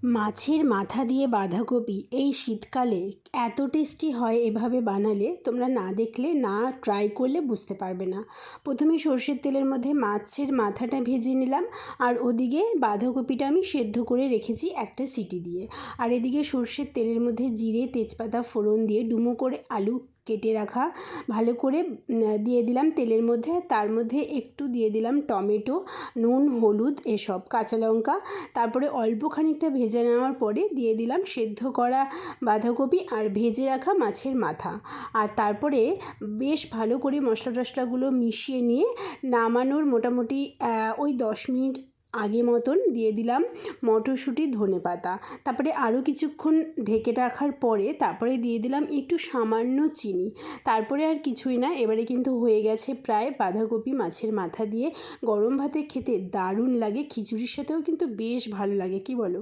মাছের মাথা দিয়ে বাঁধাকপি এই শীতকালে এত টেস্টি হয় এভাবে বানালে, তোমরা না দেখলে না ট্রাই করলে বুঝতে পারবে না। প্রথমে সর্ষের তেলের মধ্যে মাছের মাথাটা ভেজে নিলাম, আর ওদিকে বাঁধাকপিটা আমি সেদ্ধ করে রেখেছি একটা সিটি দিয়ে। আর এদিকে সর্ষের তেলের মধ্যে জিরে তেজপাতা ফোড়ন দিয়ে ডুমো করে আলু কেটে রাখা ভালো করে দিয়ে দিলাম তেলের মধ্যে। তার মধ্যে একটু দিয়ে দিলাম টমেটো, নুন, হলুদ, এসব কাঁচা লঙ্কা। তারপরে অল্প খানিকটা ভেজে নেওয়ার পরে দিয়ে দিলাম সেদ্ধ করা বাঁধাকপি আর ভেজে রাখা মাছের মাথা। আর তারপরে বেশ ভালো করে মশলা টশলাগুলো মিশিয়ে নিয়ে নামানোর মোটামুটি ওই 10 মিনিট আগে মতন দিয়ে দিলাম মটরশুঁটি, ধনেপাতা। তারপরে আরও কিছুক্ষণ ঢেকে রাখার পরে তারপরে দিয়ে দিলাম একটু সামান্য চিনি। তারপরে আর কিছুই না, এবারে কিন্তু হয়ে গেছে প্রায় বাঁধাকপি মাছের মাথা দিয়ে। গরম ভাতে খেতে দারুণ লাগে, খিচুড়ির সাথেও কিন্তু বেশ ভালো লাগে, কি বলো?